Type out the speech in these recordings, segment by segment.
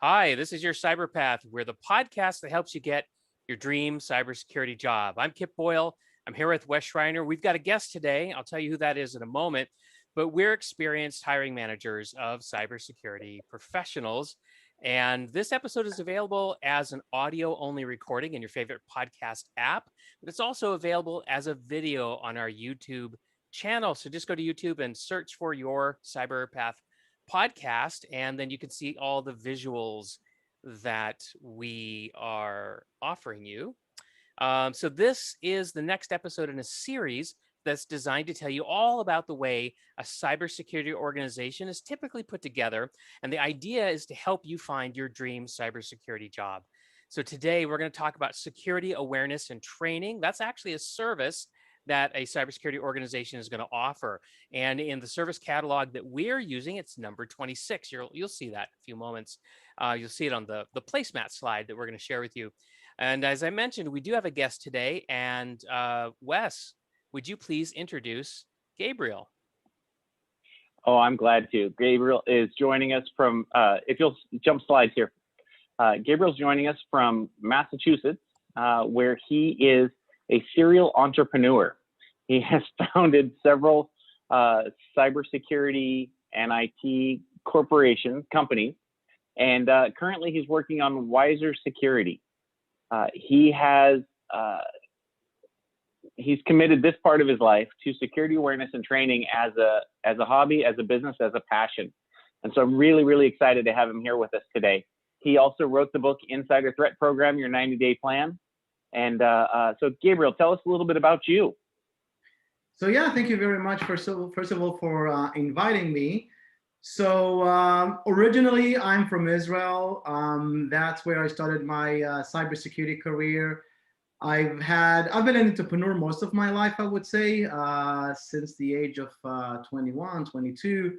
Hi, this is your Cyberpath. We're the podcast that helps you get your dream cybersecurity job. I'm Kip Boyle. I'm here with Wes Schreiner. We've got a guest today. I'll tell you who that is in a moment, but we're experienced hiring managers of cybersecurity professionals. And this episode is available as an audio only recording in your favorite podcast app, but it's also available as a video on our YouTube channel. So just go to YouTube and search for your Cyberpath podcast, and then you can see all the visuals that we are offering you. So, this is the next episode in a series that's designed to tell you all about the way a cybersecurity organization is typically put together. And the idea is to help you find your dream cybersecurity job. So, today we're going to talk about security awareness and training. That's actually a service that a cybersecurity organization is going to offer. And in the service catalog that we're using, it's number 26. You'll see that in a few moments. You'll see it on the placemat slide that we're going to share with you. And as I mentioned, we do have a guest today. And Wes, would you please introduce Gabriel? Oh, I'm glad to. Gabriel is joining us from, if you'll jump slides here. Gabriel's joining us from Massachusetts, where he is a serial entrepreneur. He has founded several cybersecurity and IT companies, and currently he's working on Wiser Security. He's committed this part of his life to security awareness and training as a hobby, as a business, as a passion. And so I'm really, really excited to have him here with us today. He also wrote the book Insider Threat Program, Your 90-Day Plan. And so Gabriel, tell us a little bit about you. So yeah, thank you very much first of all for inviting me. So originally I'm from Israel. That's where I started my cybersecurity career. I've been an entrepreneur most of my life, I would say, since the age of 21, 22,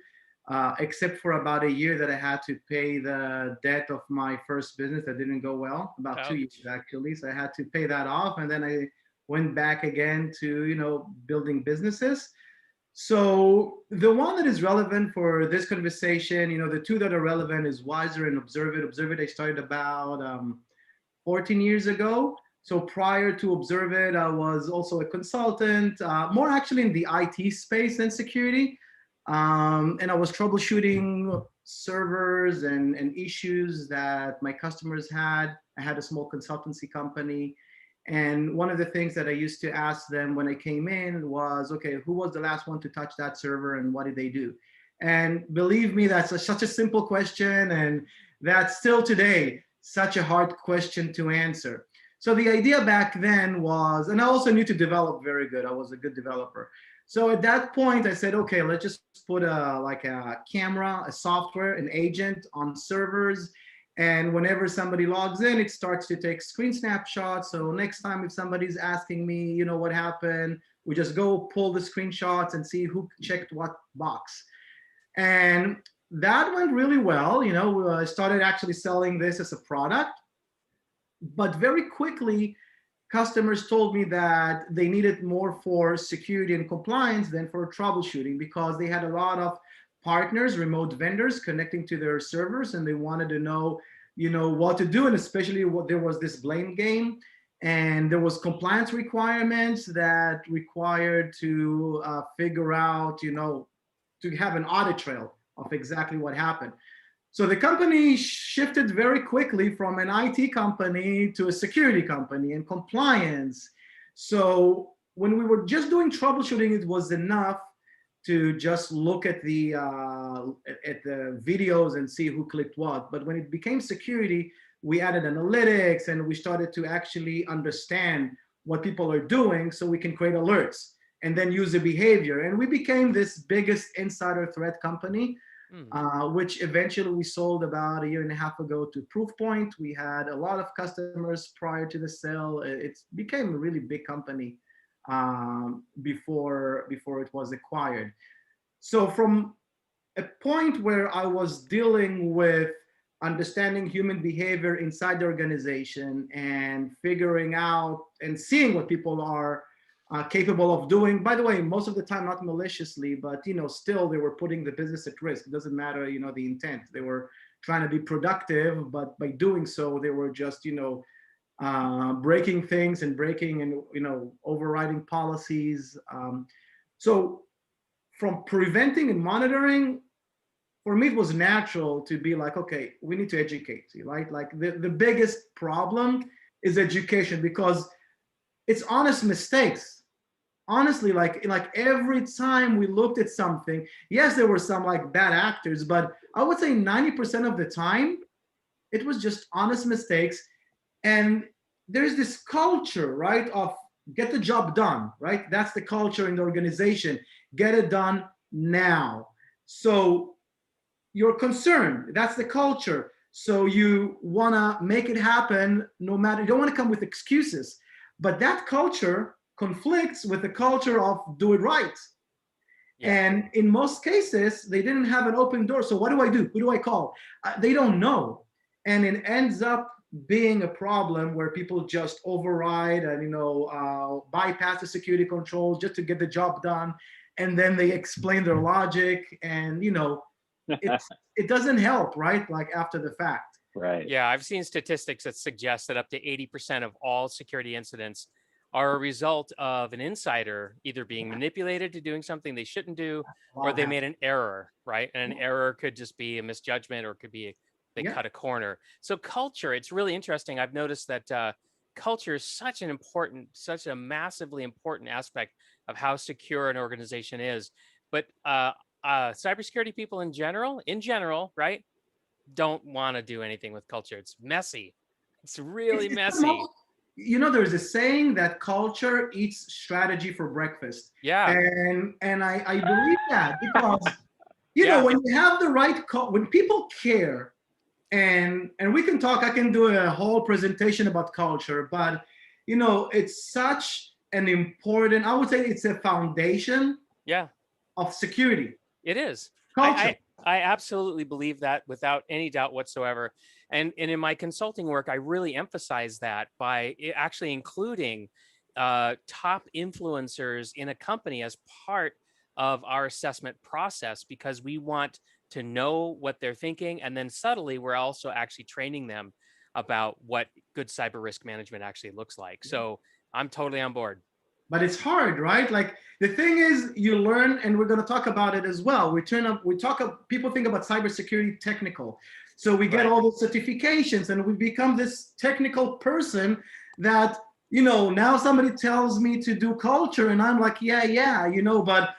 except for about a year that I had to pay the debt of my first business that didn't go well, about 2 years actually. So I had to pay that off, and then I went back again to, building businesses. So the one that is relevant for this conversation, the two that are relevant is Wiser and Observe-It. Observe-It I started about 14 years ago. So prior to Observe-It, I was also a consultant, more actually in the IT space than security. And I was troubleshooting servers and issues that my customers had. I had a small consultancy company. And one of the things that I used to ask them when I came in was, okay, who was the last one to touch that server and what did they do? And believe me, that's such a simple question. And that's still today such a hard question to answer. So the idea back then was, and I also knew to develop very good. I was a good developer. So at that point, I said, okay, let's just put a camera, a software, an agent on servers. And whenever somebody logs in, it starts to take screen snapshots. So next time if somebody's asking me, what happened, we just go pull the screenshots and see who checked what box. And that went really well. I started actually selling this as a product. But very quickly, customers told me that they needed more for security and compliance than for troubleshooting, because they had a lot of partners, remote vendors connecting to their servers, and they wanted to know, what to do. And especially there was this blame game, and there was compliance requirements that required to figure out, to have an audit trail of exactly what happened. So the company shifted very quickly from an IT company to a security company and compliance. So when we were just doing troubleshooting, it was enough to just look at the videos and see who clicked what. But when it became security, we added analytics and we started to actually understand what people are doing so we can create alerts and then user behavior. And we became this biggest insider threat company. Which eventually we sold about a year and a half ago to Proofpoint. We had a lot of customers prior to the sale. It became a really big company before it was acquired. So from a point where I was dealing with understanding human behavior inside the organization and figuring out and seeing what people are capable of doing. By the way, most of the time not maliciously, but still they were putting the business at risk. It doesn't matter, the intent. They were trying to be productive, but by doing so, they were just, breaking things and breaking and, overriding policies. So from preventing and monitoring, for me, it was natural to be like, okay, we need to educate you, right? Like the biggest problem is education, because it's honest mistakes. Honestly, like every time we looked at something, yes, there were some like bad actors, but I would say 90% of the time, it was just honest mistakes. And there's this culture, right, of get the job done, right? That's the culture in the organization. Get it done now. So you're concerned. That's the culture. So you want to make it happen no matter, you don't want to come with excuses. But that culture conflicts with the culture of do it right. Yeah. And in most cases, they didn't have an open door. So what do I do? Who do I call? They don't know. And it ends up being a problem where people just override and, bypass the security controls just to get the job done. And then they explain their logic and, it doesn't help, right? Like after the fact. Right. Yeah, I've seen statistics that suggest that up to 80% of all security incidents are a result of an insider either being manipulated to doing something they shouldn't do, or they made an error, right? And an error could just be a misjudgment, or it could be they cut a corner. So culture, it's really interesting. I've noticed that culture is such a massively important aspect of how secure an organization is. But cybersecurity people in general, right, don't want to do anything with culture. It's messy. It's really messy. There's a saying that culture eats strategy for breakfast. Yeah. And I believe that because, when you have the right, when people care, and we can talk, I can do a whole presentation about culture, but, it's such an important, I would say it's a foundation of security. It is. Culture. I absolutely believe that without any doubt whatsoever. And in my consulting work, I really emphasize that by actually including top influencers in a company as part of our assessment process, because we want to know what they're thinking. And then subtly, we're also actually training them about what good cyber risk management actually looks like. So I'm totally on board. But it's hard, right? Like the thing is, you learn, and we're going to talk about it as well. People think about cybersecurity technical. So we get all those certifications and we become this technical person that, now somebody tells me to do culture and I'm like, but,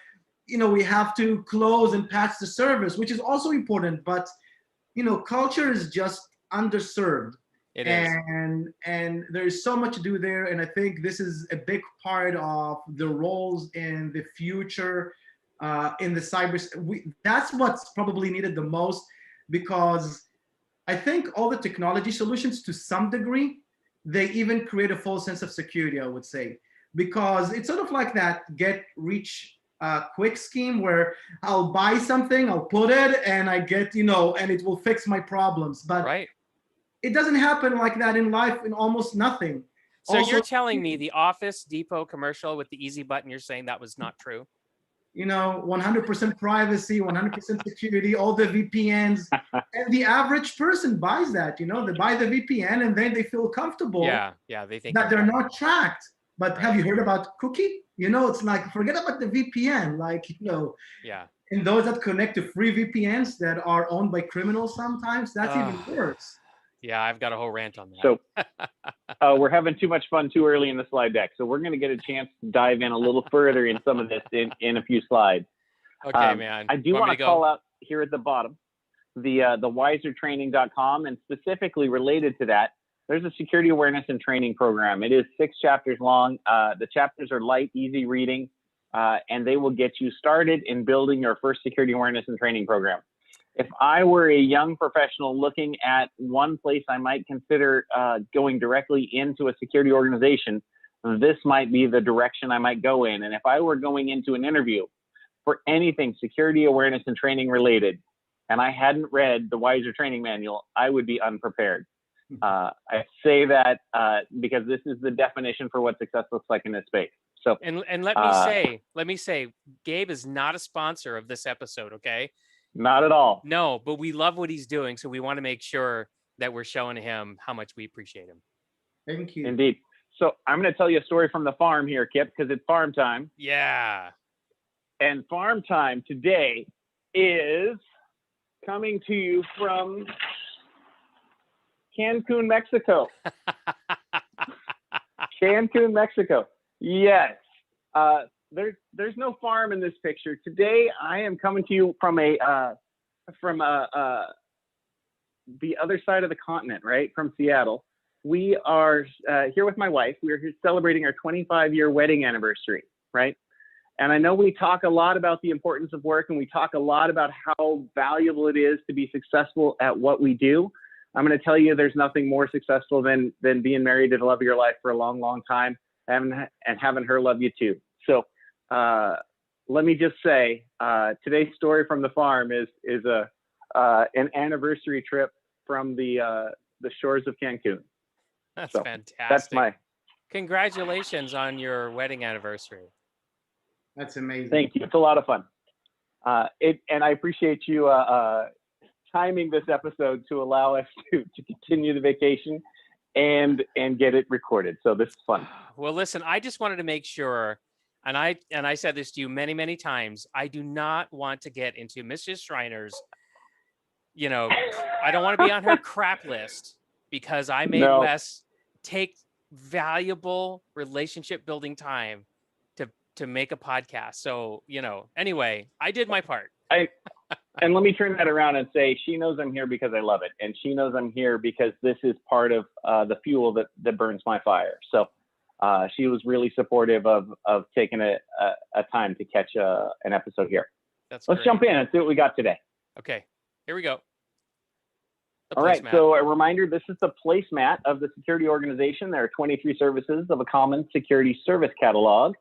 we have to close and patch the service, which is also important. But, culture is just underserved. It is. And there's so much to do there. And I think this is a big part of the roles in the future in the cyber. That's what's probably needed the most, because I think all the technology solutions, to some degree, they even create a false sense of security, I would say, because it's sort of like that get rich quick scheme where I'll buy something, I'll put it, and I get, and it will fix my problems. But it doesn't happen like that in life, in almost nothing. So you're telling me the Office Depot commercial with the easy button, you're saying that was not true? 100% privacy, 100% security, all the VPNs, and the average person buys that. They buy the VPN and then they feel comfortable. Yeah, they think that they're not tracked. But have you heard about cookie? It's like, forget about the VPN, and those that connect to free VPNs that are owned by criminals sometimes, that's even worse. Yeah, I've got a whole rant on that. So we're having too much fun too early in the slide deck. So we're going to get a chance to dive in a little further in some of this in a few slides. Okay, man. I do want to call out here at the bottom, the wisertraining.com, and specifically related to that, there's a security awareness and training program. It is 6 chapters long. The chapters are light, easy reading, and they will get you started in building your first security awareness and training program. If I were a young professional looking at one place I might consider going directly into a security organization, this might be the direction I might go in. And if I were going into an interview for anything security awareness and training related, and I hadn't read the Wiser Training Manual, I would be unprepared. I say that because this is the definition for what success looks like in this space. So, and let me say, Gabe is not a sponsor of this episode. Okay. Not at all. No, but we love what he's doing, so we want to make sure that we're showing him how much we appreciate him. Thank you. Indeed. So I'm going to tell you a story from the farm here, Kip, because it's farm time. Yeah. And farm time today is coming to you from Cancun, Mexico. Cancun, Mexico. Yes. There's no farm in this picture. Today I am coming to you from the other side of the continent, right? From Seattle. We are here with my wife. We're here celebrating our 25-year wedding anniversary, right? And I know we talk a lot about the importance of work, and we talk a lot about how valuable it is to be successful at what we do. I'm going to tell you there's nothing more successful than being married to the love of your life for a long, long time and having her love you too. So let me just say, today's story from the farm is an anniversary trip from the shores of Cancun. That's So, fantastic. That's my Congratulations on your wedding anniversary. That's amazing. thank you. It's a lot of fun. And I appreciate you timing this episode to allow us to continue the vacation and get it recorded. So this is fun. Well, listen, I just wanted to make sure, and I said this to you many, many times, I do not want to get into Mrs. Schreiner's, I don't want to be on her crap list because I made No. Wes take valuable relationship building time to make a podcast. So, anyway, I did my part. And let me turn that around and say, she knows I'm here because I love it. And she knows I'm here because this is part of the fuel that burns my fire. So she was really supportive of taking a time to catch an episode here. Let's jump in and see what we got today. Okay, here we go. All right, so a reminder, this is the placemat of the security organization. There are 23 services of a common security service catalog.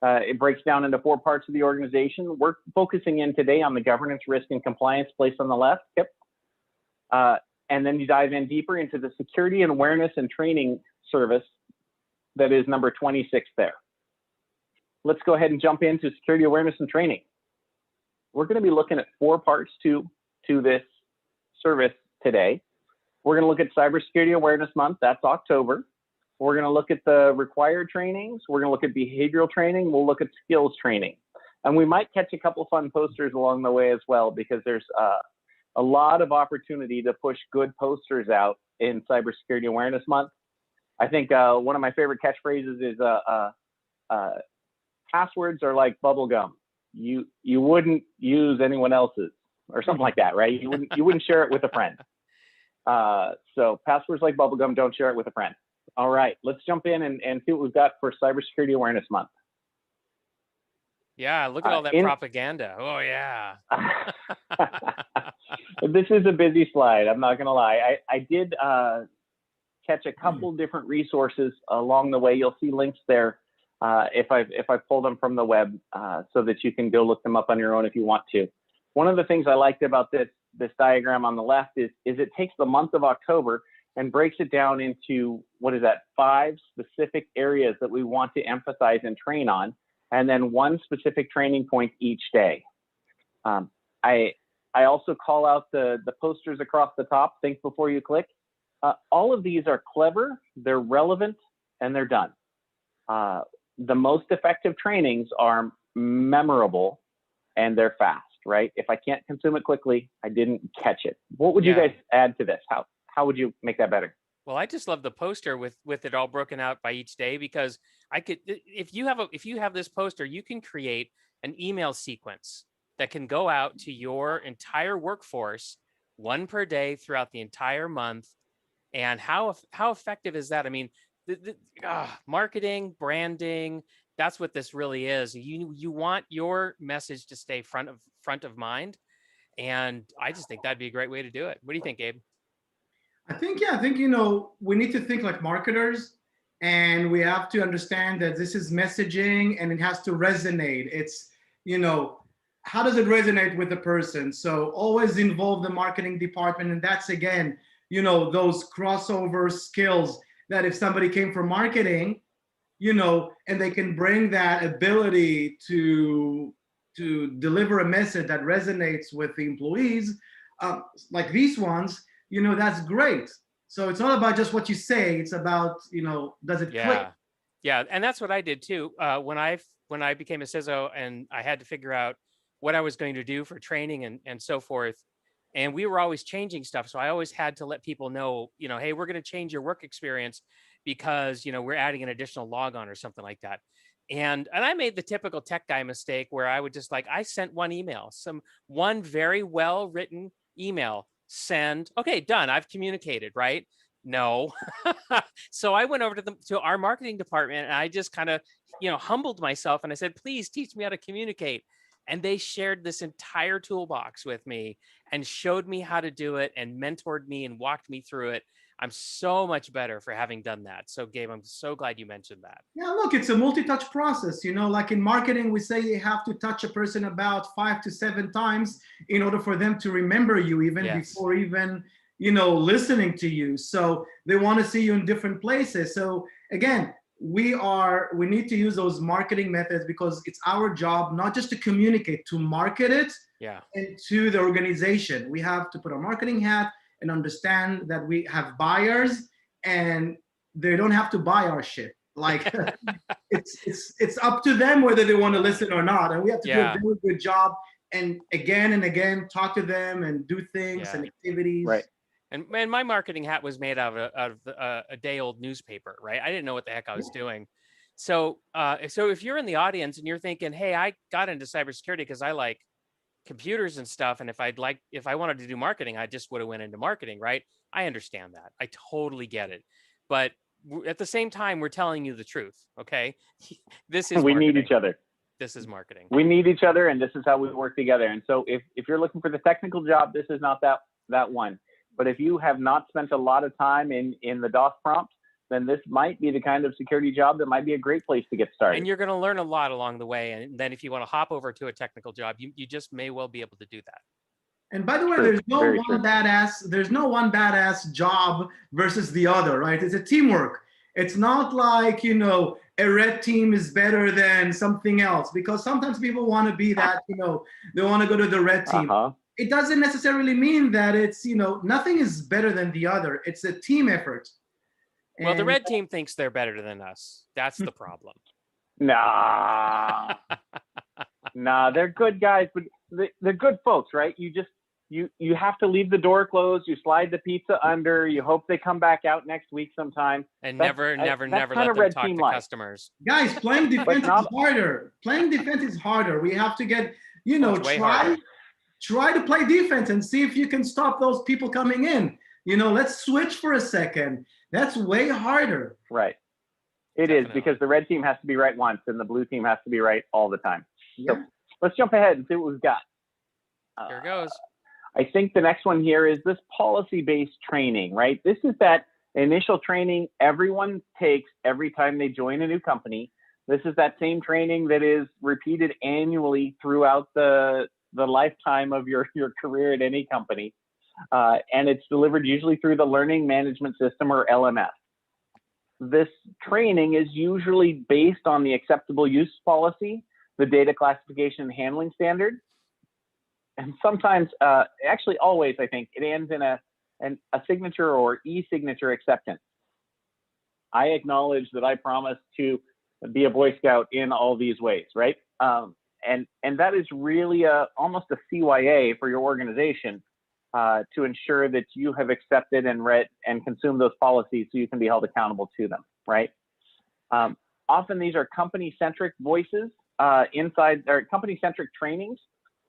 It breaks down into 4 parts of the organization. We're focusing in today on the governance, risk, and compliance placed on the left. Yep. And then you dive in deeper into the security and awareness and training service that is number 26 there. Let's go ahead and jump into security awareness and training. We're going to be looking at 4 parts to this service today. We're going to look at Cybersecurity Awareness Month. That's October. We're going to look at the required trainings. We're going to look at behavioral training. We'll look at skills training. And we might catch a couple fun posters along the way as well, because there's a lot of opportunity to push good posters out in Cybersecurity Awareness Month. I think one of my favorite catchphrases is passwords are like bubble gum. You wouldn't use anyone else's, or something like that, right? You wouldn't share it with a friend. So passwords like bubble gum, don't share it with a friend. All right, let's jump in and see what we've got for Cybersecurity Awareness Month. Yeah, look at all that propaganda. Oh, yeah. This is a busy slide, I'm not going to lie. I did catch a couple different resources along the way. You'll see links there if I pull them from the web so that you can go look them up on your own if you want to. One of the things I liked about this diagram on the left is it takes the month of October and breaks it down into, 5 specific areas that we want to emphasize and train on, and then 1 specific training point each day. I also call out the posters across the top, think before you click. All of these are clever, they're relevant, and they're done. The most effective trainings are memorable and they're fast, right? If I can't consume it quickly, I didn't catch it. What would you guys add to this? How would you make that better? Well, I just love the poster with it all broken out by each day, because I could, if you have this poster, you can create an email sequence that can go out to your entire workforce, 1 per day throughout the entire month. And how effective is that? I mean, marketing, branding, that's what this really is. You want your message to stay front of mind. And I just think that'd be a great way to do it. What do you think, Gabe? I think we need to think like marketers, and we have to understand that this is messaging and it has to resonate. It's, how does it resonate with the person? So always involve the marketing department. And that's, again, those crossover skills that if somebody came from marketing, and they can bring that ability to to deliver a message that resonates with the employees, like these ones, that's great. So it's not about just what you say, it's about, does it click? Yeah, and that's what I did too. When I became a CISO and I had to figure out what I was going to do for training and so forth, and we were always changing stuff, so I always had to let people know, hey, we're going to change your work experience because we're adding an additional log on or something like that. And I made the typical tech guy mistake where I would just I sent one email, one very well written email, send, okay, done, I've communicated, right? No. So I went over to our marketing department and I just kind of, humbled myself and I said, please teach me how to communicate. And they shared this entire toolbox with me and showed me how to do it and mentored me and walked me through it. I'm so much better for having done that. So Gabe, I'm so glad you mentioned that. Yeah, look, it's a multi-touch process. Like in marketing, we say you have to touch a person about 5 to 7 times in order for them to remember you, even before even listening to you. So they want to see you in different places. So again, we need to use those marketing methods because it's our job not just to communicate, to market it into the organization. We have to put our marketing hat and understand that we have buyers and they don't have to buy our shit. Like it's up to them whether they want to listen or not. And we have to do a very good job and again talk to them and do things and activities. Right. And my marketing hat was made out of a day old newspaper, right? I didn't know what the heck I was doing. So if you're in the audience and you're thinking, hey, I got into cybersecurity because I like computers and stuff, and if I wanted to do marketing, I just would have went into marketing, right? I understand that. I totally get it. But at the same time, we're telling you the truth, okay? This is we marketing. need each other. This is marketing. We need each other, and this is how we work together. And so if you're looking for the technical job, this is not that one. But if you have not spent a lot of time in the DOS prompt, then this might be the kind of security job that might be a great place to get started. And you're going to learn a lot along the way. And then if you want to hop over to a technical job, you just may well be able to do that. And by the way, there's no one badass job versus the other, right? It's a teamwork. It's not like, a red team is better than something else, because sometimes people want to be that, they want to go to the red team. It doesn't necessarily mean that it's, nothing is better than the other. It's a team effort. Well, the red team thinks they're better than us. That's the problem. Nah, they're good guys, but they're good folks, right? You have to leave the door closed. You slide the pizza under. You hope they come back out next week sometime. And never let them talk to customers. Guys, playing defense is harder. Playing defense is harder. We have to get, try to play defense and see if you can stop those people coming in. Let's switch for a second. That's way harder. Right. It is, because the red team has to be right once and the blue team has to be right all the time. Yeah. So let's jump ahead and see what we've got. Here goes. I think the next one here is this policy-based training, right? This is that initial training everyone takes every time they join a new company. This is that same training that is repeated annually throughout the lifetime of your career at any company. And it's delivered usually through the Learning Management System, or LMS. This training is usually based on the acceptable use policy, the data classification and handling standard. And sometimes, actually always, I think, it ends in a signature or e-signature acceptance. I acknowledge that I promised to be a Boy Scout in all these ways, right? And that is really almost a CYA for your organization to ensure that you have accepted and read and consumed those policies so you can be held accountable to them, right? Often these are company-centric voices inside, or company-centric trainings.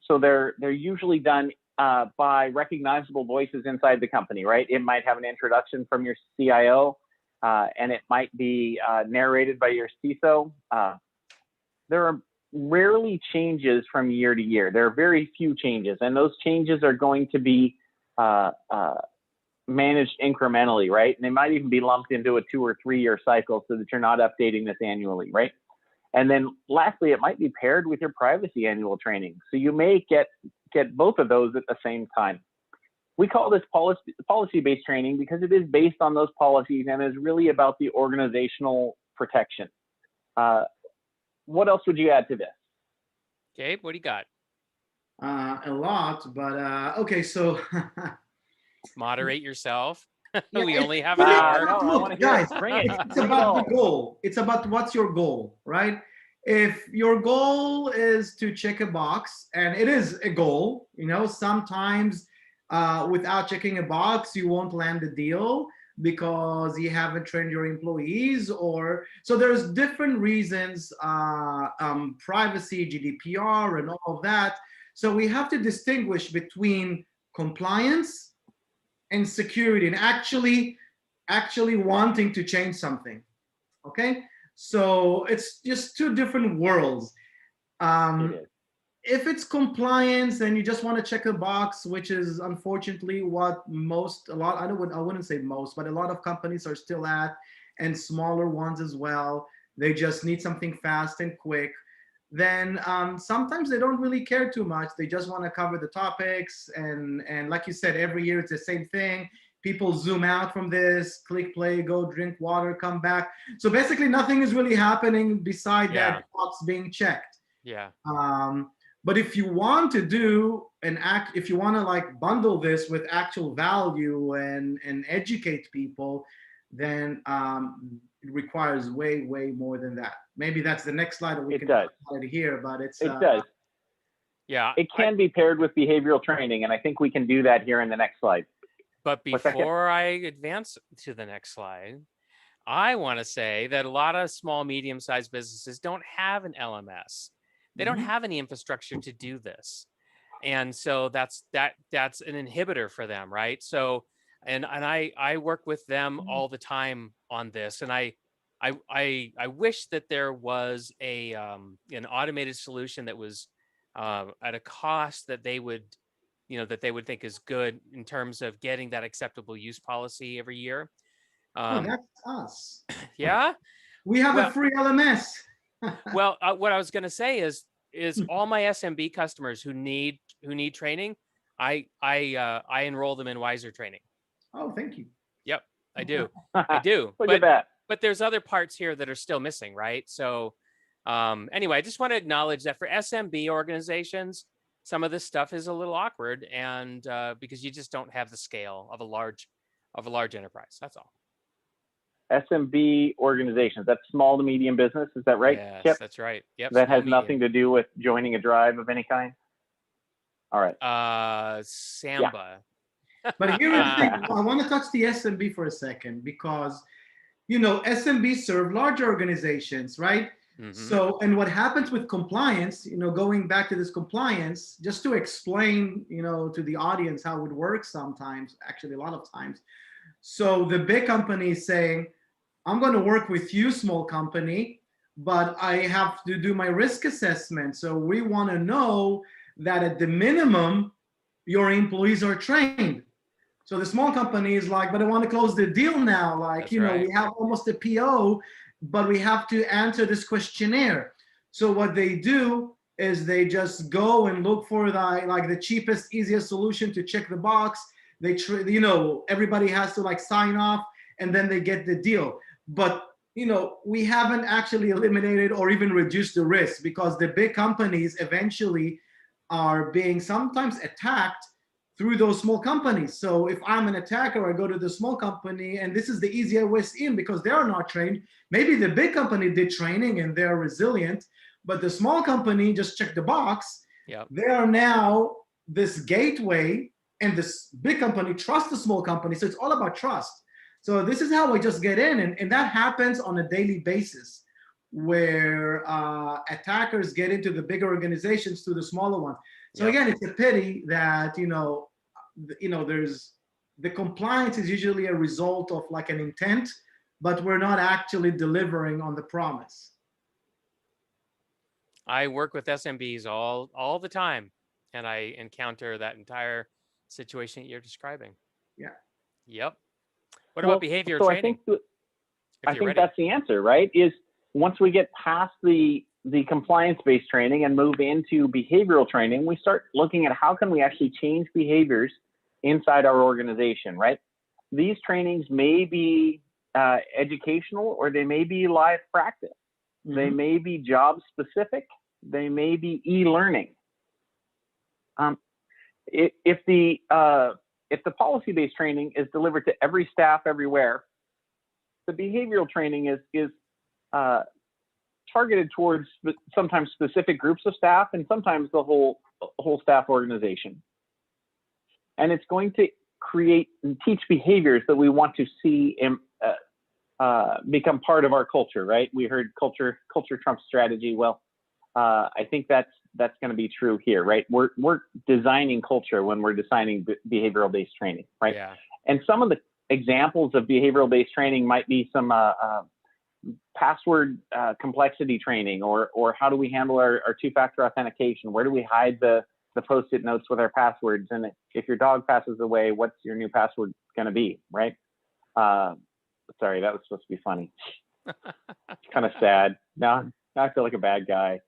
So they're usually done by recognizable voices inside the company, right? It might have an introduction from your CIO, and it might be narrated by your CISO. There are rarely changes from year to year. There are very few changes, and those changes are going to be managed incrementally, right? And they might even be lumped into a 2 or 3 year cycle so that you're not updating this annually, right? And then lastly, it might be paired with your privacy annual training. So you may get both of those at the same time. We call this policy-based training because it is based on those policies and is really about the organizational protection. What else would you add to this? Gabe, what do you got? A lot, but okay. So Moderate yourself. yeah, We it's only have an really hour. No, I want look, to hear it. guys. Bring it. It's Bring it about the all. goal. It's about what's your goal, right? If your goal is to check a box, and it is a goal, sometimes without checking a box, you won't land the deal because you haven't trained your employees, or so there's different reasons, privacy, GDPR, and all of that. So we have to distinguish between compliance and security, and actually wanting to change something. Okay, so it's just two different worlds. It um, is. if it's compliance and you just want to check a box, which is unfortunately what a lot, I wouldn't say most, but a lot of companies are still at, and smaller ones as well. They just need something fast and quick. Then sometimes they don't really care too much. They just want to cover the topics, and like you said, every year it's the same thing. People zoom out from this, click play, go drink water, come back. So basically, nothing is really happening beside Yeah. that box being checked. Yeah. But if you want to do an act, if you want to like bundle this with actual value and educate people, then it requires way more than that. Maybe that's the next slide that we It can does. talk about it here, but it's It does. Yeah. It can be paired with behavioral training, and I think we can do that here in the next slide. But What's that, Kip? before I advance to the next slide, I want to say that a lot of small, medium-sized businesses don't have an LMS. They don't Mhm. have any infrastructure to do this. And so that's an inhibitor for them, right? So and I work with them all the time on this. And I wish that there was an automated solution that was at a cost that they would think is good in terms of getting that acceptable use policy every year. Oh, that's us. Yeah. We have Well, a free LMS. well, what I was going to say is all my SMB customers who need training, I enroll them in Wiser training. Oh, thank you. Yep, I do. I do. Look at that. But there's other parts here that are still missing, right? So anyway, I just want to acknowledge that for SMB organizations, some of this stuff is a little awkward, and because you just don't have the scale of a large enterprise. That's all. SMB organizations, that's small to medium business, is that right? Yes, Kip? that's right. Yep. That small, has nothing to do with joining a drive of any kind? All right. Samba. But here is the thing. I want to touch the SMB for a second because, SMB serve large organizations, right? Mhm. So, and what happens with compliance, going back to this compliance, just to explain, to the audience how it works sometimes, actually a lot of times. So the big company is saying, I'm going to work with you, small company, but I have to do my risk assessment. So we want to know that at the minimum, your employees are trained. So the small company is like, but I want to close the deal now. Like, That's right. we have almost a PO, but we have to answer this questionnaire. So what they do is they just go and look for the cheapest, easiest solution to check the box. Everybody has to sign off, and then they get the deal. But we haven't actually eliminated or even reduced the risk, because the big companies eventually are being sometimes attacked through those small companies. So if I'm an attacker, I go to the small company, and this is the easier way in because they are not trained. Maybe the big company did training and they're resilient, but the small company just checked the box. Yep. They are now this gateway, and this big company trusts the small company. So it's all about trust. So this is how we just get in, and that happens on a daily basis, where attackers get into the bigger organizations through the smaller ones. So Yep. again, it's a pity that there's the compliance is usually a result of an intent, but we're not actually delivering on the promise. I work with SMBs all the time, and I encounter that entire situation that you're describing. Yeah. Yep. What about behavior training? I think that's the answer, right? Is once we get past the compliance-based training and move into behavioral training, we start looking at how can we actually change behaviors inside our organization, right? These trainings may be educational, or they may be live practice. Mm-hmm. They may be job specific, They may be e-learning. If the policy-based training is delivered to every staff everywhere, the behavioral training is targeted towards sometimes specific groups of staff and sometimes the whole staff organization. And it's going to create and teach behaviors that we want to see become part of our culture, right? We heard culture trumps strategy. Well, I think that's going to be true here, right? We're designing culture when we're designing behavioral-based training, right? Yeah. And some of the examples of behavioral-based training might be some password complexity training, or how do we handle our two-factor authentication? Where do we hide the Post-it notes with our passwords? And if your dog passes away, what's your new password going to be, right? Sorry, that was supposed to be funny. It's kind of sad. Now I feel like a bad guy.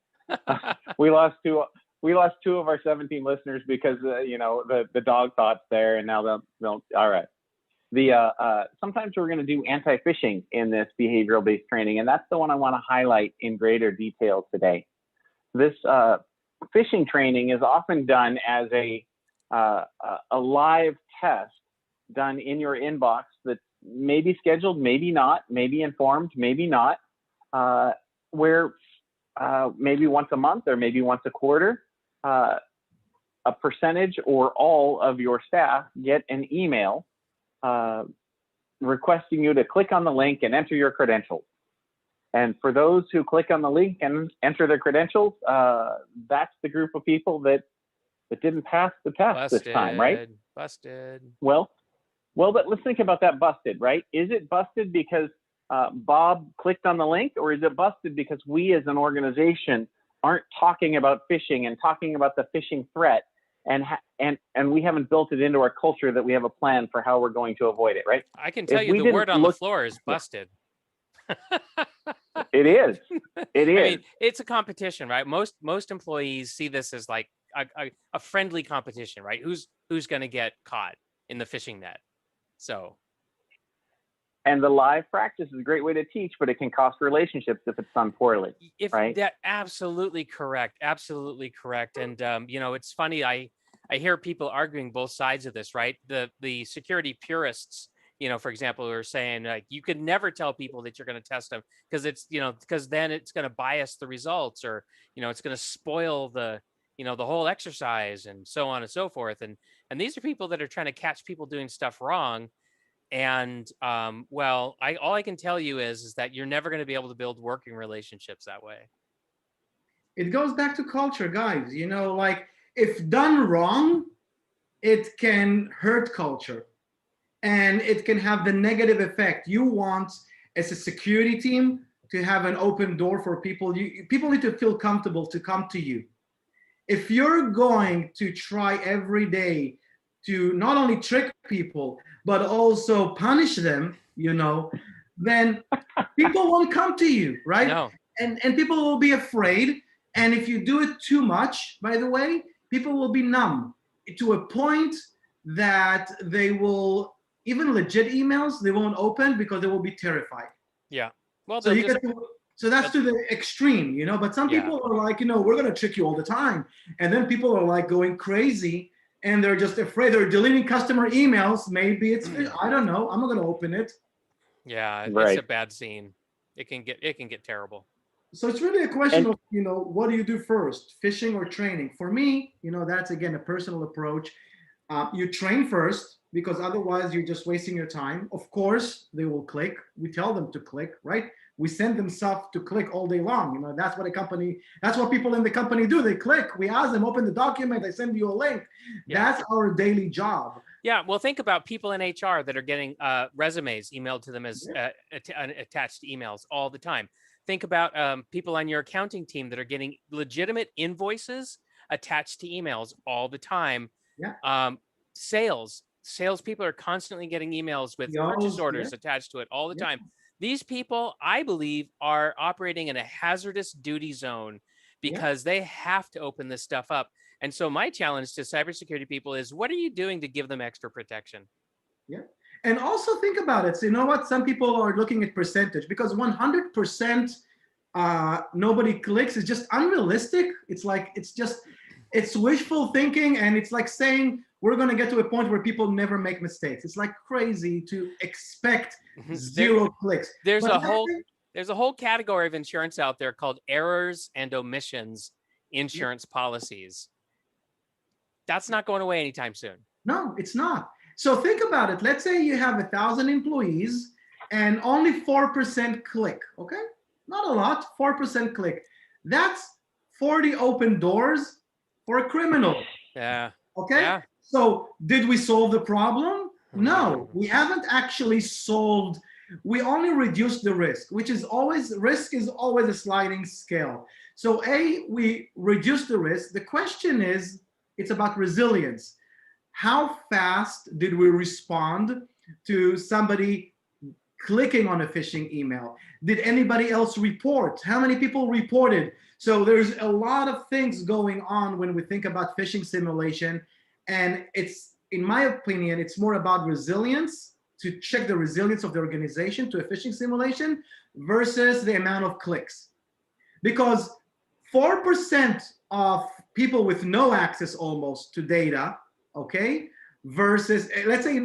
We lost two of our 17 listeners because the dog thoughts there, and now they'll all right. Sometimes we're going to do anti-phishing in this behavioral-based training, and that's the one I want to highlight in greater detail today. This phishing training is often done as a live test done in your inbox that may be scheduled, maybe not, maybe informed, maybe not, where maybe once a month or maybe once a quarter, a percentage or all of your staff get an email requesting you to click on the link and enter your credentials. And for those who click on the link and enter their credentials, that's the group of people that didn't pass the test this time, right? Busted. Well, but let's think about that busted, right? Is it busted because Bob clicked on the link, or is it busted because we as an organization aren't talking about phishing and talking about the phishing threat, and we haven't built it into our culture that we have a plan for how we're going to avoid it, right? I can tell you the word on the floor is busted. It is. It is. I mean, it's a competition, right? Most employees see this as like a friendly competition, right? Who's going to get caught in the phishing net? So. And the live practice is a great way to teach, but it can cost relationships if it's done poorly. Right? That absolutely correct. Absolutely correct. And it's funny. I hear people arguing both sides of this, right? The security purists, for example, are saying like you could never tell people that you're going to test them because then it's going to bias the results, or it's going to spoil the whole exercise, and so on and so forth. And these are people that are trying to catch people doing stuff wrong. And all I can tell you is that you're never going to be able to build working relationships that way. It goes back to culture, guys. Like if done wrong, it can hurt culture. And it can have the negative effect. You want, as a security team, to have an open door for people. People need to feel comfortable to come to you. If you're going to try every day to not only trick people, but also punish them, then people won't come to you, right? No. And people will be afraid. And if you do it too much, by the way, people will be numb to a point that they will, even legit emails, they won't open because they will be terrified. Yeah. Well, so that's to the extreme, but some people are like, we're going to trick you all the time. And then people are like going crazy and they're just afraid. They're deleting customer emails. Maybe it's, I don't know. I'm not going to open it. Yeah. Right. It's a bad scene. It can get terrible. So it's really a question of, what do you do first, phishing or training? For me, that's again, a personal approach. You train first, because otherwise you're just wasting your time. Of course, they will click. We tell them to click, right? We send them stuff to click all day long. That's what people in the company do. They click. We ask them, open the document. They send you a link. Yeah. That's our daily job. Yeah. Well, think about people in HR that are getting resumes emailed to them as attached emails all the time. Think about people on your accounting team that are getting legitimate invoices attached to emails all the time. Yeah. Salespeople are constantly getting emails with purchase orders attached to it all the time. These people, I believe, are operating in a hazardous duty zone because they have to open this stuff up. And so my challenge to cybersecurity people is, what are you doing to give them extra protection? Yeah. And also think about it. So you know what? Some people are looking at percentage, because 100% nobody clicks is just unrealistic. It's like, it's wishful thinking, and it's like saying we're going to get to a point where people never make mistakes. It's like crazy to expect zero clicks. There's But there's a whole category of insurance out there called errors and omissions insurance policies. That's not going away anytime soon. No, it's not. So think about it. Let's say you have 1,000 employees and only 4% click, okay? Not a lot, 4% click. That's 40 open doors for a criminal. Yeah. Okay? Yeah. So did we solve the problem? No, we haven't actually solved. We only reduced the risk, which is always, risk is always a sliding scale. So we reduced the risk. The question is, it's about resilience. How fast did we respond to somebody clicking on a phishing email? Did anybody else report? How many people reported? So there's a lot of things going on when we think about phishing simulation. And it's, in my opinion, it's more about resilience, to check the resilience of the organization to a phishing simulation versus the amount of clicks. Because 4% of people with no access almost to data, okay, versus, let's say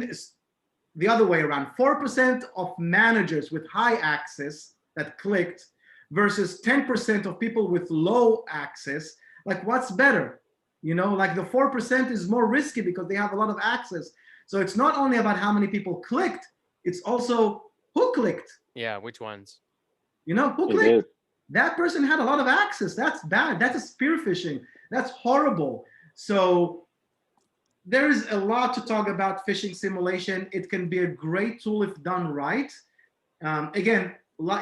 the other way around, 4% of managers with high access that clicked versus 10% of people with low access, like what's better? You know, like the 4% is more risky because they have a lot of access. So it's not only about how many people clicked, it's also who clicked. Yeah, which ones? You know, who clicked? That person had a lot of access. That's bad. That's a spear phishing. That's horrible. So there's a lot to talk about phishing simulation. It can be a great tool if done right. Again,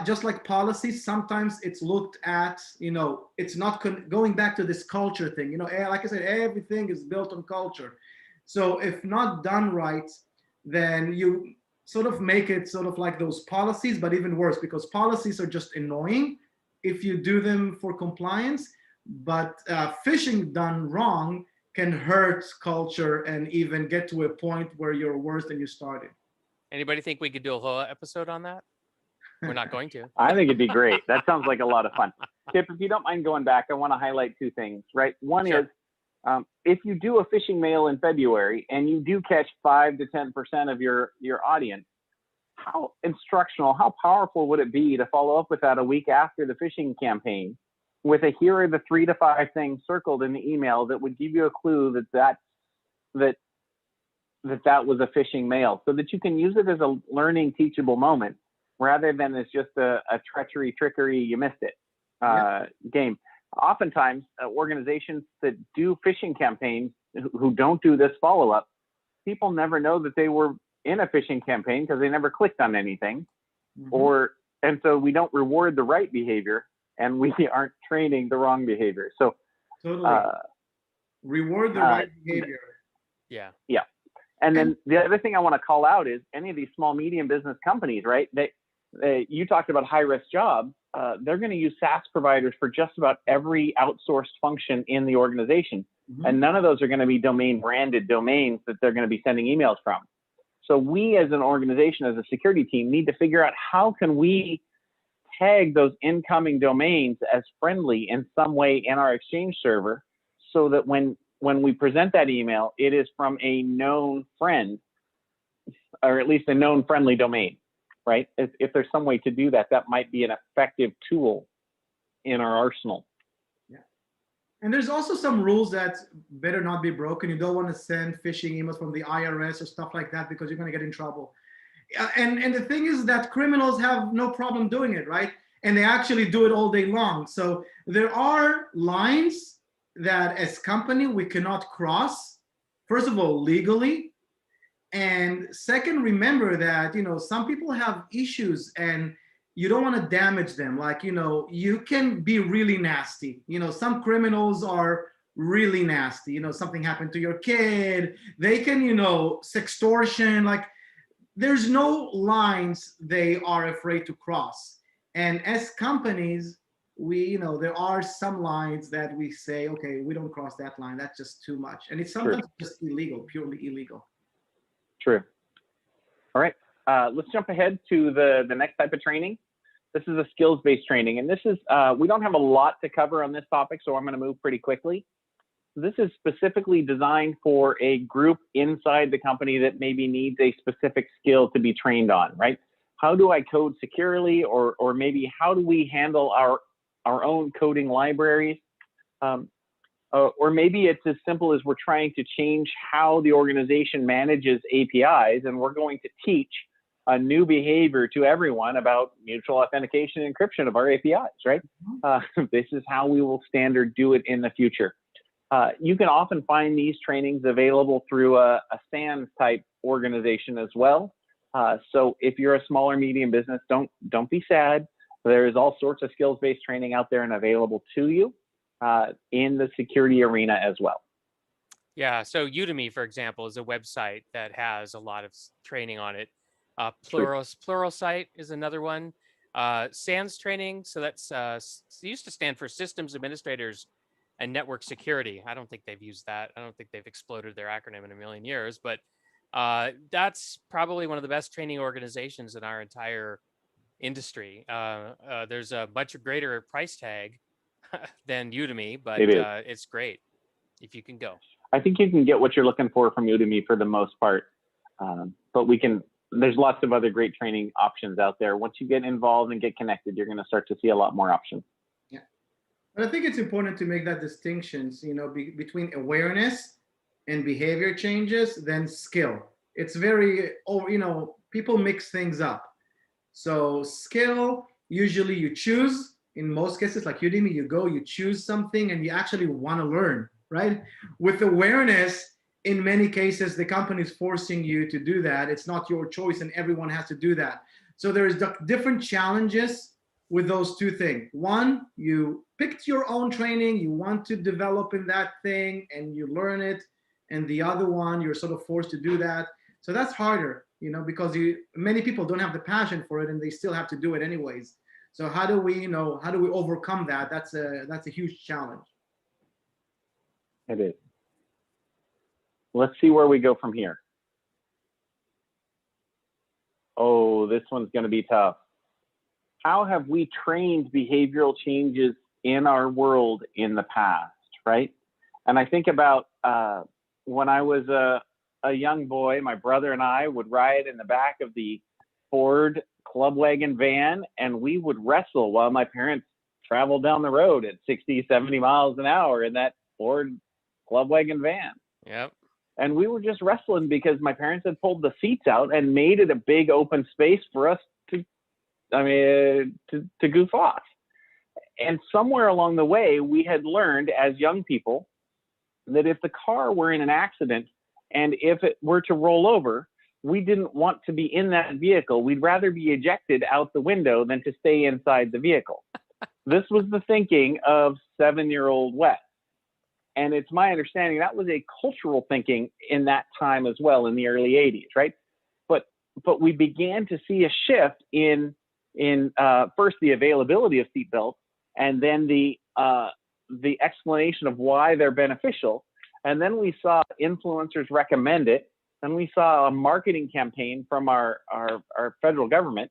just like policies, sometimes it's looked at, you know, it's not going back to this culture thing. You know, like I said, everything is built on culture. So if not done right, then you sort of make it sort of like those policies, but even worse, because policies are just annoying if you do them for compliance. But phishing done wrong can hurt culture and even get to a point where you're worse than you started. Anybody think we could do a whole episode on that? We're not going to. I think it'd be great. That sounds like a lot of fun. Kip, if you don't mind going back, I want to highlight two things, right? One is, if you do a phishing mail in February and you do catch 5 to 10% of your audience, how instructional, how powerful would it be to follow up with that a week after the phishing campaign with a, here are the 3 to 5 things circled in the email that would give you a clue that was a phishing mail, so that you can use it as a learning, teachable moment rather than as just a treachery, trickery, you missed it game. Oftentimes, organizations that do phishing campaigns who don't do this follow-up, people never know that they were in a phishing campaign because they never clicked on anything, and so we don't reward the right behavior and we aren't training the wrong behavior. So totally reward the right behavior. Yeah. And then the other thing I want to call out is any of these small, medium business companies, right? You talked about high-risk jobs. They're going to use SaaS providers for just about every outsourced function in the organization. And none of those are going to be domain-branded domains that they're going to be sending emails from. So we as an organization, as a security team, need to figure out how can we tag those incoming domains as friendly in some way in our Exchange server, so that when we present that email, it is from a known friend, or at least a known friendly domain, right? If there's some way to do that, that might be an effective tool in our arsenal. Yeah. And there's also some rules that better not be broken. You don't want to send phishing emails from the IRS or stuff like that, because you're going to get in trouble. And the thing is that criminals have no problem doing it, right? And they actually do it all day long. So there are lines that as company we cannot cross, first of all, legally. And second, remember that, you know, some people have issues and you don't want to damage them. Like, you know, you can be really nasty. You know, some criminals are really nasty. You know, something happened to your kid. They can, you know, sextortion, like there's no lines they are afraid to cross. And as companies, we, you know, there are some lines that we say, okay, we don't cross that line. That's just too much. And it's sometimes just illegal, purely illegal. True. All right. Let's jump ahead to the next type of training. This is a skills-based training, and this is we don't have a lot to cover on this topic, so I'm going to move pretty quickly. This is specifically designed for a group inside the company that maybe needs a specific skill to be trained on, right? How do I code securely, or maybe how do we handle our own coding libraries? Or maybe it's as simple as we're trying to change how the organization manages APIs, and we're going to teach a new behavior to everyone about mutual authentication and encryption of our APIs, right? This is how we will standard do it in the future. You can often find these trainings available through a SANS type organization as well. So if you're a small or medium business, don't be sad. There is all sorts of skills-based training out there and available to you in the security arena as well. Yeah, so Udemy, for example, is a website that has a lot of training on it. Pluralsight is another one. SANS training, so that's it used to stand for Systems Administrators and Network Security. I don't think they've used that. I don't think they've exploded their acronym in a million years, but that's probably one of the best training organizations in our entire industry. There's a much greater price tag than Udemy, but it's great if you can go. I think you can get what you're looking for from Udemy for the most part, but there's lots of other great training options out there. Once you get involved and get connected, you're going to start to see a lot more options. Yeah, but I think it's important to make that distinctions, between awareness and behavior changes than skill. It's very, people mix things up. So skill, usually you choose. In most cases, like Udemy, you choose something and you actually want to learn, right? With awareness, in many cases, the company is forcing you to do that. It's not your choice and everyone has to do that. So there's different challenges with those two things. One, you picked your own training, you want to develop in that thing and you learn it. And the other one, you're sort of forced to do that. So that's harder, because many people don't have the passion for it and they still have to do it anyways. So how do we overcome that? That's a huge challenge. It is. Let's see where we go from here. Oh, this one's going to be tough. How have we trained behavioral changes in our world in the past, right? And I think about when I was a young boy, my brother and I would ride in the back of the Ford Club Wagon van, and we would wrestle while my parents traveled down the road at 60, 70 miles an hour in that Ford Club Wagon van. Yep. And we were just wrestling because my parents had pulled the seats out and made it a big open space for us to goof off. And somewhere along the way, we had learned as young people that if the car were in an accident and if it were to roll over, we didn't want to be in that vehicle. We'd rather be ejected out the window than to stay inside the vehicle. This was the thinking of 7-year-old Wes. And it's my understanding that was a cultural thinking in that time as well, in the early 80s, right? But we began to see a shift in first the availability of seatbelts, and then the explanation of why they're beneficial. And then we saw influencers recommend it. And we saw a marketing campaign from our federal government.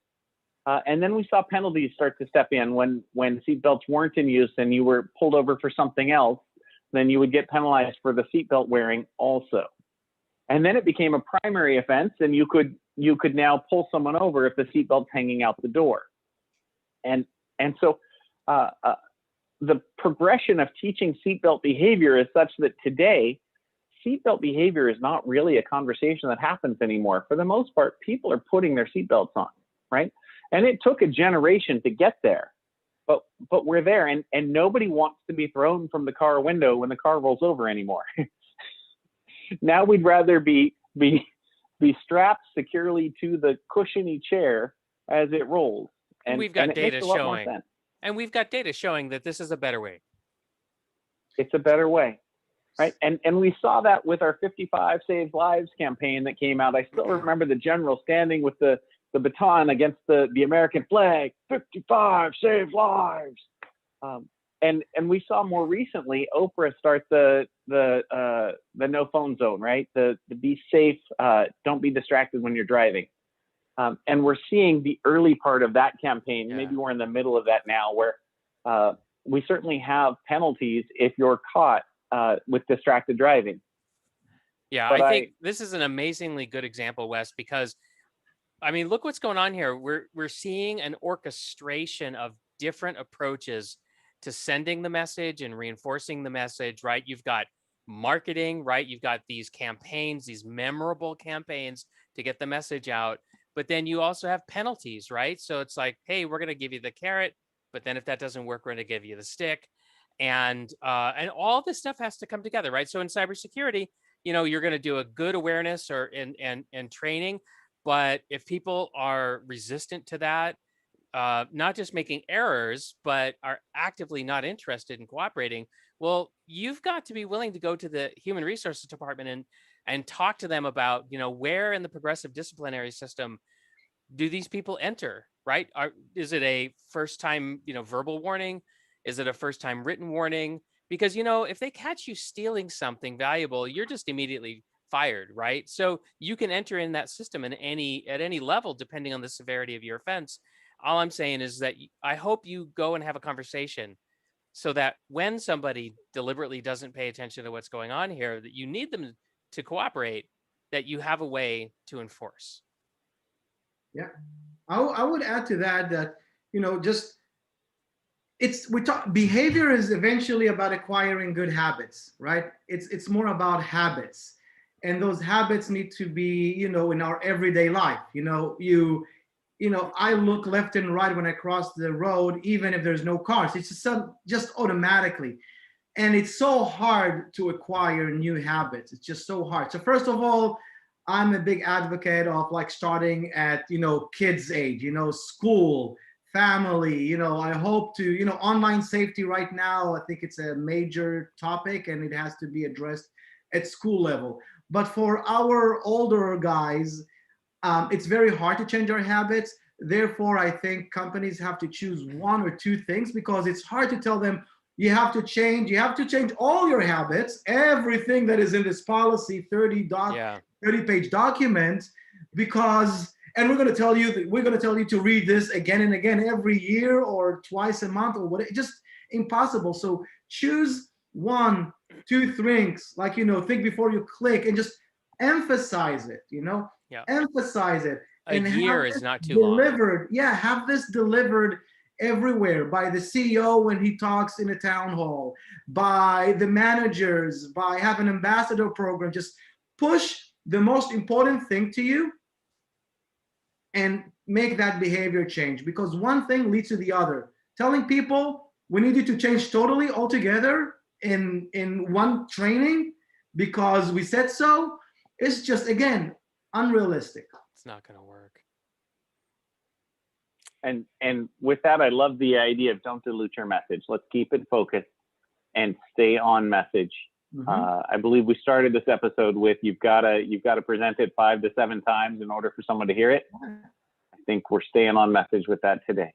And then we saw penalties start to step in when seatbelts weren't in use and you were pulled over for something else, then you would get penalized for the seatbelt wearing also. And then it became a primary offense, and you could now pull someone over if the seatbelt's hanging out the door. And so the progression of teaching seatbelt behavior is such that today, seatbelt behavior is not really a conversation that happens anymore. For the most part, people are putting their seatbelts on, right? And it took a generation to get there, but we're there, and nobody wants to be thrown from the car window when the car rolls over anymore. Now we'd rather be strapped securely to the cushiony chair as it rolls. And we've got data showing, that this is a better way. It's a better way. Right. And we saw that with our 55 Save Lives campaign that came out. I still remember the general standing with the baton against the American flag, 55 Save Lives. And we saw more recently Oprah start the no phone zone, right? The be safe, don't be distracted when you're driving. And we're seeing the early part of that campaign. Yeah. Maybe we're in the middle of that now, where we certainly have penalties if you're caught with distracted driving. Yeah, But I think this is an amazingly good example, Wes, because I mean, look what's going on here. We're seeing an orchestration of different approaches to sending the message and reinforcing the message, right? You've got marketing, right? You've got these campaigns, these memorable campaigns to get the message out. But then you also have penalties, right? So it's like, hey, we're going to give you the carrot, but then if that doesn't work, we're going to give you the stick. And all this stuff has to come together, right? So in cybersecurity, you know, you're going to do a good awareness or and training, but if people are resistant to that, not just making errors, but are actively not interested in cooperating, well, you've got to be willing to go to the human resources department and talk to them about, you know, where in the progressive disciplinary system do these people enter, right? Is it a first time, you know, verbal warning? Is it a first time written warning? Because, you know, if they catch you stealing something valuable, you're just immediately fired, right? So you can enter in that system at any level, depending on the severity of your offense. All I'm saying is that I hope you go and have a conversation so that when somebody deliberately doesn't pay attention to what's going on here, that you need them to cooperate, that you have a way to enforce. Yeah, I would add to that, you know, just we talk behavior is eventually about acquiring good habits, right? It's more about habits, and those habits need to be, you know, in our everyday life. You know, I look left and right when I cross the road, even if there's no cars. It's just automatically. And it's so hard to acquire new habits. It's just so hard. So first of all, I'm a big advocate of like starting at, you know, kids age, you know, school, family, you know. I hope to, you know, online safety right now, I think it's a major topic and it has to be addressed at school level. But for our older guys, it's very hard to change our habits. Therefore, I think companies have to choose one or two things, because it's hard to tell them you have to change all your habits, everything that is in this policy 30-page document, because and we're going to tell you to read this again and again every year or twice a month or whatever. Just impossible. So choose one, two things, like, you know, think before you click, and just emphasize it, you know. Yeah. Emphasize it. A and year is not too delivered. long. Yeah, have this delivered everywhere by the CEO when he talks in a town hall, by the managers, by have an ambassador program. Just push the most important thing to you and make that behavior change, because one thing leads to the other. Telling people we need you to change totally altogether in one training because we said so, is just, again, unrealistic. It's not going to work. And with that, I love the idea of don't dilute your message. Let's keep it focused and stay on message. Mhm. I believe we started this episode with you've got to present it 5 to 7 times in order for someone to hear it. I think we're staying on message with that today.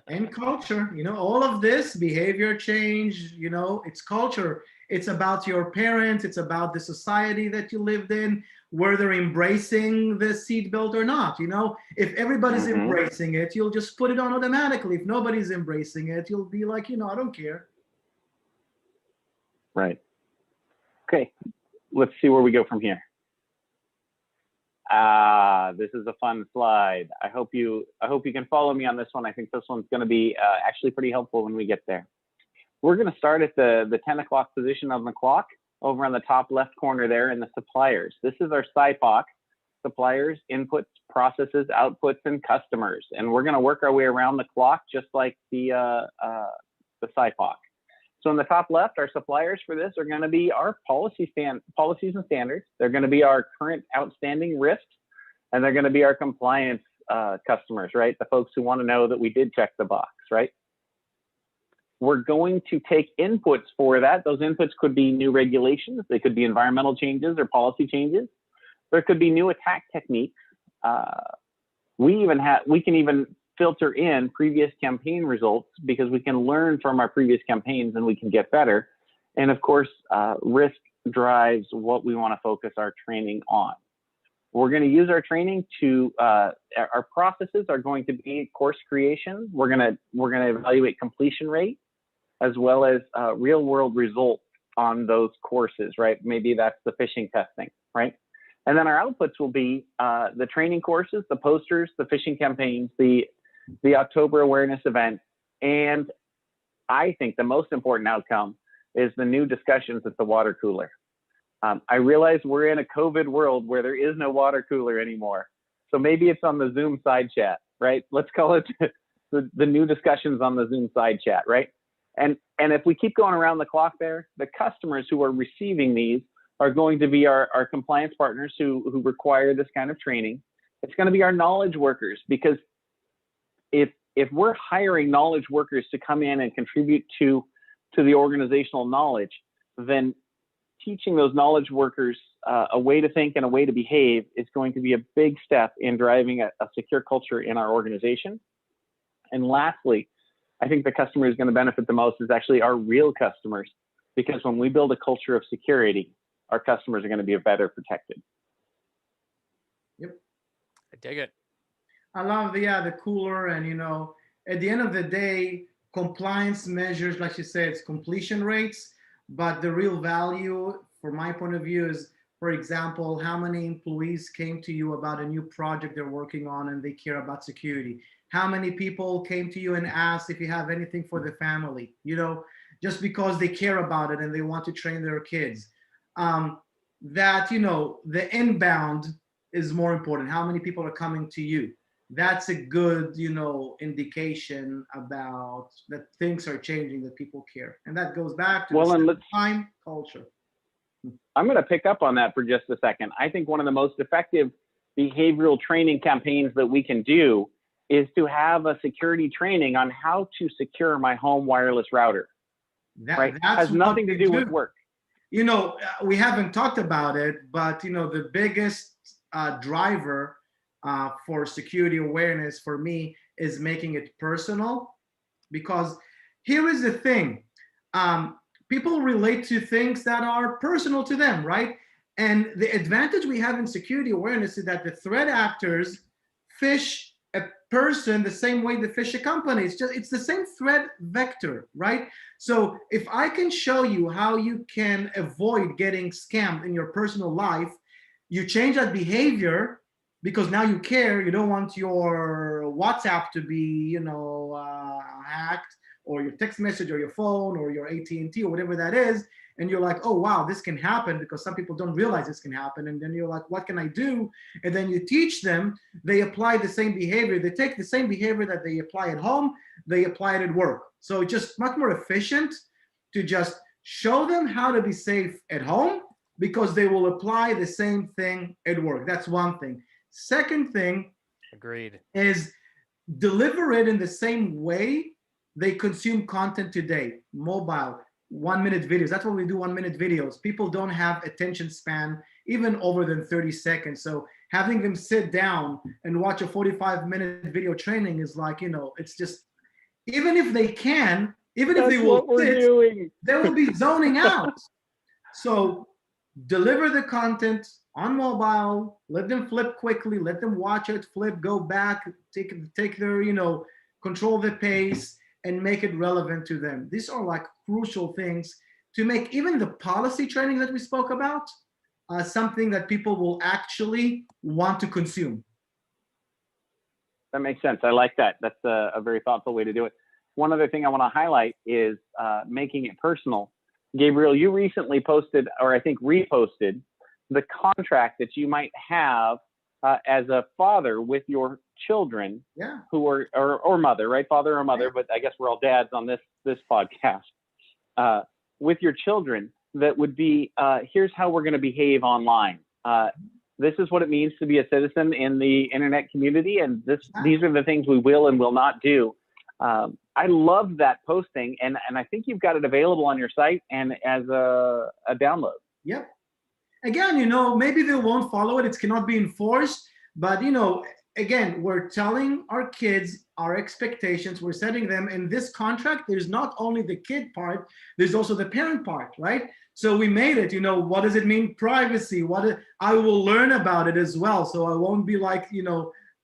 And culture, you know, all of this behavior change, you know, it's culture. It's about your parents. It's about the society that you lived in, where they're embracing the seatbelt or not. You know, if everybody's embracing it, you'll just put it on automatically. If nobody's embracing it, you'll be like, you know, I don't care. Right. Okay. Let's see where we go from here. This is a fun slide. I hope you can follow me on this one. I think this one's going to be actually pretty helpful when we get there. We're going to start at the 10 o'clock position on the clock over on the top left corner there in the suppliers. This is our SIPOC, suppliers, inputs, processes, outputs, and customers. And we're going to work our way around the clock just like the SIPOC. So in the top left, our suppliers for this are going to be our policies and standards. They're going to be our current outstanding risks, and they're going to be our compliance customers, right? The folks who want to know that we did check the box, right? We're going to take inputs for that. Those inputs could be new regulations. They could be environmental changes or policy changes. There could be new attack techniques. We can even filter in previous campaign results because we can learn from our previous campaigns and we can get better. And of course, risk drives what we want to focus our training on. We're going to use our training to, our processes are going to be course creation. We're going to evaluate completion rate as well as real world results on those courses, right? Maybe that's the phishing testing, right? And then our outputs will be the training courses, the posters, the phishing campaigns, the October awareness event. And I think the most important outcome is the new discussions at the water cooler. I realize we're in a COVID world where there is no water cooler anymore. So maybe it's on the Zoom side chat, right? Let's call it the new discussions on the Zoom side chat, right? And if we keep going around the clock there, the customers who are receiving these are going to be our compliance partners who require this kind of training. It's going to be our knowledge workers, because if we're hiring knowledge workers to come in and contribute to the organizational knowledge, then teaching those knowledge workers a way to think and a way to behave is going to be a big step in driving a secure culture in our organization. And lastly, I think the customer is going to benefit the most is actually our real customers, because when we build a culture of security, our customers are going to be better protected. Yep. I dig it. I love the cooler, and at the end of the day, compliance measures, like you said, it's completion rates, but the real value, from my point of view, is, for example, how many employees came to you about a new project they're working on and they care about security. How many people came to you and asked if you have anything for the family, just because they care about it and they want to train their kids. The inbound is more important. How many people are coming to you? That's a good, indication about that things are changing, that people care. And that goes back to time culture. I'm going to pick up on that for just a second. I think one of the most effective behavioral training campaigns that we can do is to have a security training on how to secure my home wireless router. Right? Has nothing to do with work. We haven't talked about it, but the biggest driver for security awareness for me is making it personal. Because here is the thing, people relate to things that are personal to them, right? And the advantage we have in security awareness is that the threat actors phish a person the same way they phish a company. It's the same threat vector, right? So if I can show you how you can avoid getting scammed in your personal life, you change that behavior because now you care. You don't want your WhatsApp to be, hacked, or your text message, or your phone, or your AT&T, or whatever that is. And you're like, oh, wow, this can happen, because some people don't realize this can happen. And then you're like, what can I do? And then you teach them, they apply the same behavior. They take the same behavior that they apply at home, they apply it at work. So it's just much more efficient to just show them how to be safe at home, because they will apply the same thing at work. That's one thing. Second thing, agreed, is deliver it in the same way they consume content today. Mobile, 1 minute videos. That's what we do, 1 minute videos. People don't have attention span even over than 30 seconds. So having them sit down and watch a 45-minute video training is like, it's just, even if they can, even if they will sit, they will be zoning out. So deliver the content on mobile, let them flip quickly, let them watch it, flip, go back, take their, control the pace, and make it relevant to them. These are like crucial things to make even the policy training that we spoke about something that people will actually want to consume. That makes sense. I like that. That's a very thoughtful way to do it. One other thing I want to highlight is making it personal. Gabriel, you recently posted, or I think reposted, the contract that you might have as a father with your children, who are, or mother, right? Father or mother, but I guess we're all dads on this podcast. With your children, that would be, here's how we're going to behave online. This is what it means to be a citizen in the internet community, and these are the things we will and will not do. I love that posting, and I think you've got it available on your site and as a download. Yep. Again, maybe they won't follow it. It cannot be enforced, but again, we're telling our kids our expectations, we're setting them in this contract. There's not only the kid part, there's also the parent part, right? So we made it, what does it mean, privacy? I will learn about it as well. So I won't be like,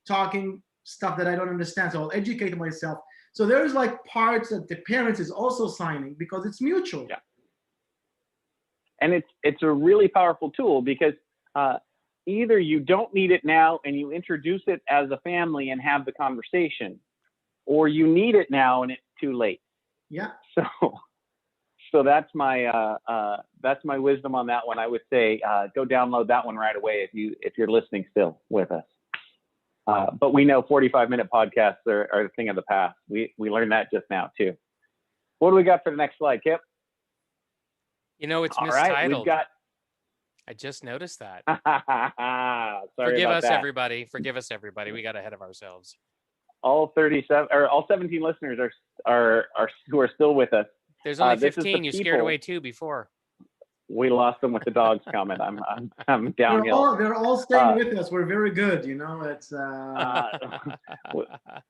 talking stuff that I don't understand. So I'll educate myself. So there's like parts that the parents is also signing because it's mutual. Yeah. And it's a really powerful tool because either you don't need it now and you introduce it as a family and have the conversation, or you need it now and it's too late. Yeah. So that's my wisdom on that one. I would say go download that one right away if you're listening still with us. But we know 45-minute podcasts are a thing of the past. We learned that just now too. What do we got for the next slide, Kip? It's All mistitled. right, we've got. I just noticed that. Sorry Forgive about us, that. everybody. Forgive us, everybody. We got ahead of ourselves. All 17 listeners are who are still with us. There's only this is 15. the You scared people- away 2 before. We lost them with the dogs comment. I'm downhill. They're all staying with us. We're very good. It's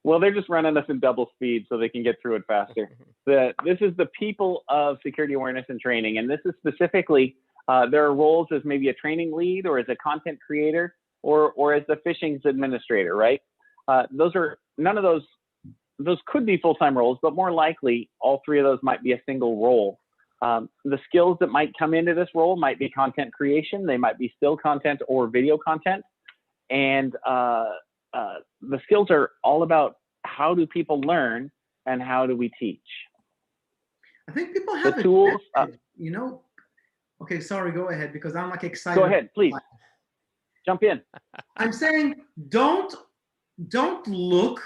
Well, they're just running us in double speed so they can get through it faster. This is the people of security awareness and training, and this is specifically there are roles as maybe a training lead or as a content creator or as the phishing administrator, right? None of those could be full-time roles, but more likely all 3 of those might be a single role. The skills that might come into this role might be content creation. They might be still content or video content. And the skills are all about how do people learn and how do we teach. I think people have the tools. Okay, sorry, go ahead because I'm like excited. Go ahead, please. Jump in. I'm saying don't look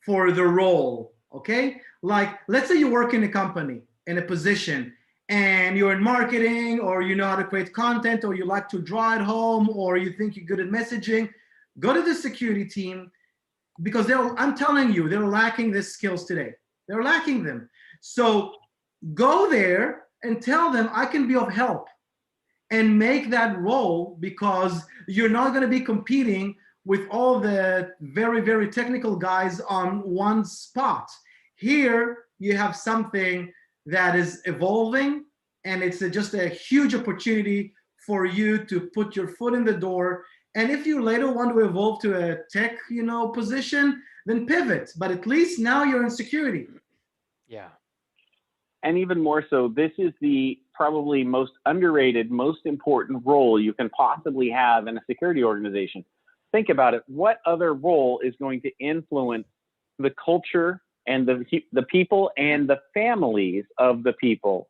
for the role, okay? Like, let's say you work in a company, in a position, and you're in marketing, or you know how to create content, or you like to draw at home, or you think you're good at messaging. Go to the security team because I'm telling you, they're lacking these skills today. They're lacking them. So go there and tell them I can be of help and make that role, because you're not going to be competing with all the very, very technical guys on one spot. Here, you have something that is evolving, and it's just a huge opportunity for you to put your foot in the door. And if you later want to evolve to a tech, position, then pivot. But at least now you're in security. Yeah. And even more so, this is the probably most underrated, most important role you can possibly have in a security organization. Think about it. What other role is going to influence the culture and the people and the families of the people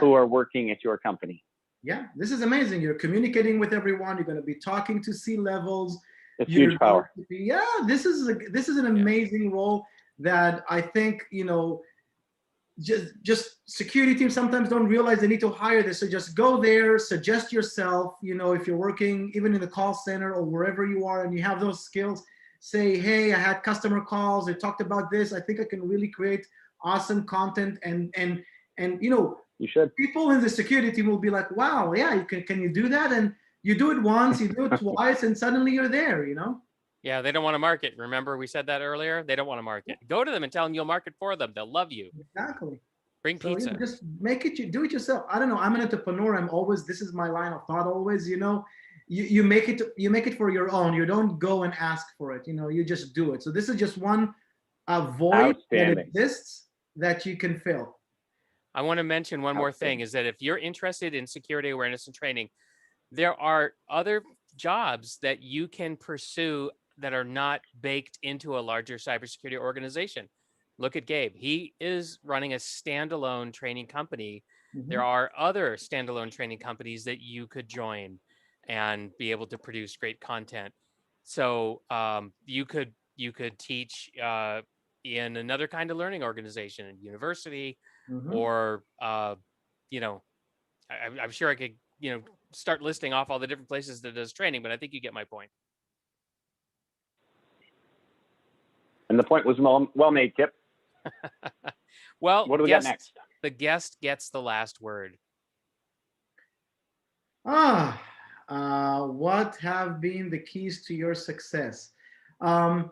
who are working at your company? Yeah, this is amazing. You're communicating with everyone. You're going to be talking to C-levels. It's huge power. This is an amazing role that I think, just security teams sometimes don't realize they need to hire this. So just go there, suggest yourself, if you're working even in the call center or wherever you are and you have those skills, say, hey, I had customer calls. They talked about this. I think I can really create awesome content. And you should. People in the security team will be like, wow, yeah, can you do that? And you do it once, you do it twice, and suddenly you're there, Yeah, they don't want to market. Remember, we said that earlier? They don't want to market. Go to them and tell them you'll market for them. They'll love you. Exactly. Bring pizza. Just make it, do it yourself. I don't know. I'm an entrepreneur. This is my line of thought always, you make it for your own. You don't go and ask for it. You just do it. So this is just one void that exists that you can fill. I want to mention one more thing is that if you're interested in security awareness and training, there are other jobs that you can pursue that are not baked into a larger cybersecurity organization. Look at Gabe. He is running a standalone training company. Mm-hmm. There are other standalone training companies that you could join and be able to produce great content. So you could teach in another kind of learning organization, a university, mm-hmm. or I'm sure I could start listing off all the different places that does training, but I think you get my point. And the point was well made, Kip. Well, what do we got next? The guest gets the last word. What have been the keys to your success? Um,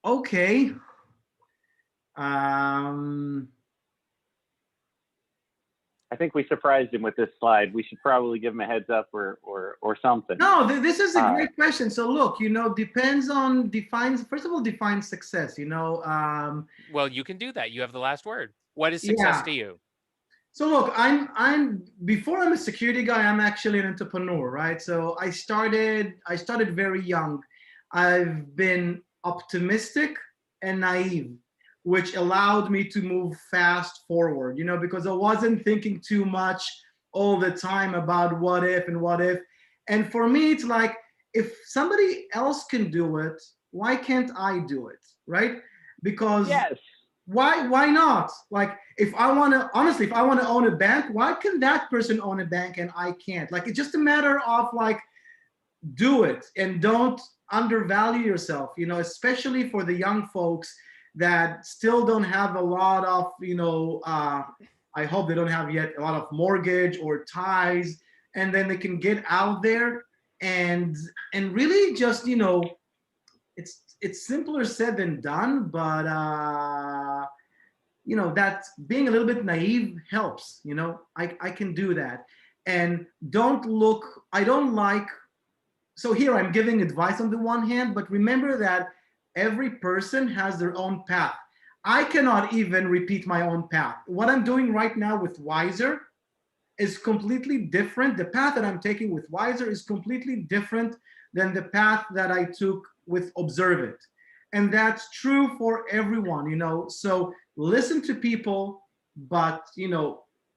okay. Um, I think we surprised him with this slide. We should probably give him a heads up or something. no, this is a Uh, great question. So look, depends on defines, first of all, define success, Well, you can do that. You have the last word. What is success yeah. to you? So look, before I'm a security guy, I'm actually an entrepreneur, right? So I started very young. I've been optimistic and naive, which allowed me to move fast forward, because I wasn't thinking too much all the time about what if and what if. And for me, it's like, if somebody else can do it, why can't I do it, right? Because yes. why not? Like, if I want to, honestly, if I want to own a bank, why can that person own a bank and I can't? Like, it's just a matter of, like, do it and don't undervalue yourself, especially for the young folks that still don't have a lot of, I hope they don't have yet a lot of mortgage or ties, and then they can get out there and really just, it's simpler said than done, but that being a little bit naive helps. I can do that. And I don't like, so here I'm giving advice on the one hand, but remember that every person has their own path. I cannot even repeat my own path. What I'm doing right now with Wiser is completely different. The path that I'm taking with Wiser is completely different than the path that I took with Observe It. And that's true for everyone, So listen to people, but,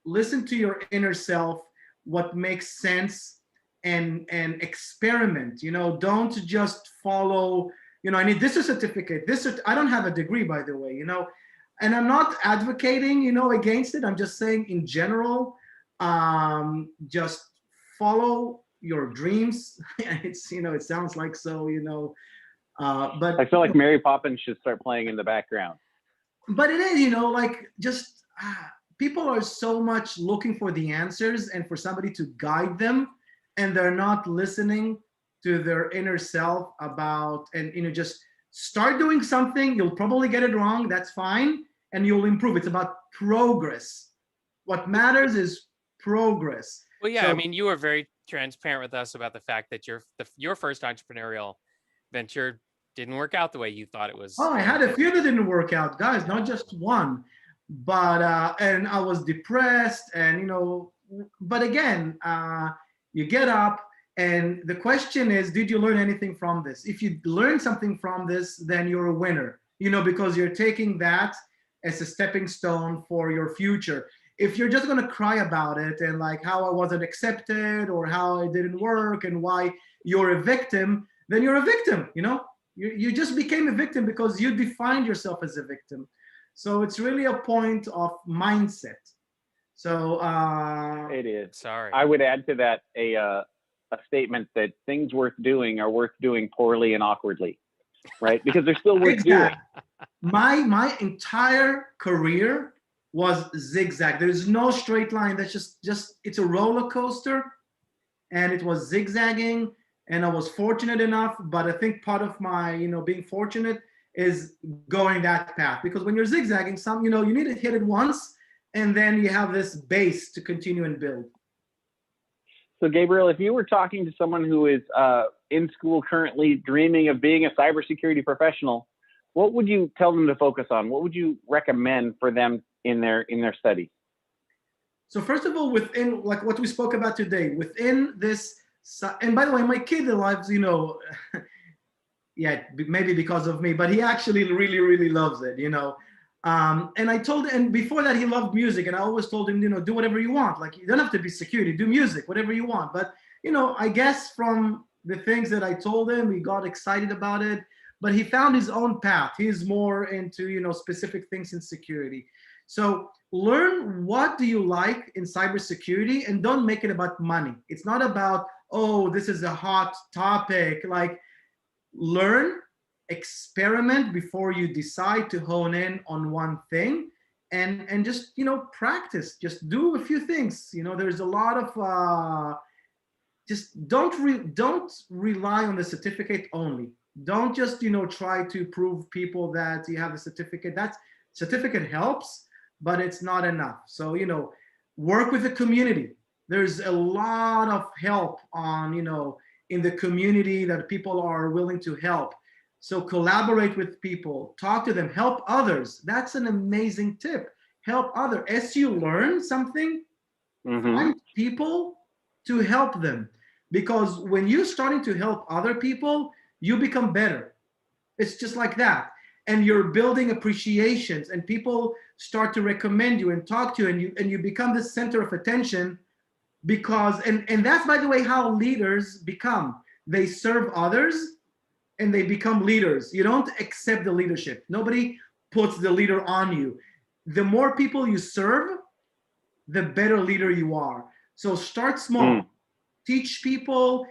listen to your inner self, what makes sense, and experiment. Don't just follow, I need this certificate. I don't have a degree, by the way, and I'm not advocating, against it. I'm just saying in general, just follow your dreams. It's, it sounds like so, but I feel like Mary Poppins should start playing in the background. But it is, like, just people are so much looking for the answers and for somebody to guide them, and they're not listening to their inner self about, and just start doing something. You'll probably get it wrong. That's fine, and you'll improve. It's about progress. What matters is progress. Well, yeah, So, I mean, you were very transparent with us about the fact that your first entrepreneurial venture didn't work out the way you thought it was. oh, I had a few that didn't work out, guys, not just one. But and I was depressed, and but again, you get up, and the question is, did you learn anything from this? If you learn something from this, then you're a winner, because you're taking that as a stepping stone for your future. If you're just going to cry about it and like how I wasn't accepted or how it didn't work and why you're a victim, then you're a victim. You just became a victim because you defined yourself as a victim. So it's really a point of mindset. So It is. Sorry. I would add to that a statement that things worth doing are worth doing poorly and awkwardly, right? Because they're still worth doing. My entire career was zigzag. There's no straight line. That's just it's a roller coaster, and it was zigzagging. And I was fortunate enough, but I think part of my, being fortunate is going that path, because when you're zigzagging, you need to hit it once, and then you have this base to continue and build. So Gabriel, if you were talking to someone who is in school currently dreaming of being a cybersecurity professional, what would you tell them to focus on? What would you recommend for them in their studies? So first of all, within, like what we spoke about today, within this, and by the way, my kid loves, yeah, maybe because of me, but he actually really, really loves it, and I told him, and before that he loved music, and I always told him, do whatever you want. Like, you don't have to be security, do music, whatever you want. But, I guess from the things that I told him, he got excited about it, but he found his own path. He's more into, specific things in security. So learn what do you like in cybersecurity, and don't make it about money. It's not about, oh, this is a hot topic. Like, learn, experiment before you decide to hone in on one thing, and just practice. Just do a few things. There's a lot of just don't rely on the certificate only. Don't just, try to prove people that you have a certificate. That certificate helps, but it's not enough. So, work with the community. There's a lot of help on, in the community that people are willing to help. So collaborate with people, talk to them, help others. That's an amazing tip. Help others. As you learn something, find people to help them. Because when you're starting to help other people, you become better. It's just like that. And you're building appreciations, and people start to recommend you and talk to you, and you become the center of attention. Because and that's, by the way, how leaders become. They serve others and they become leaders. You don't accept the leadership. Nobody puts the leader on you. The more people you serve, the better leader you are. So start small. Teach people,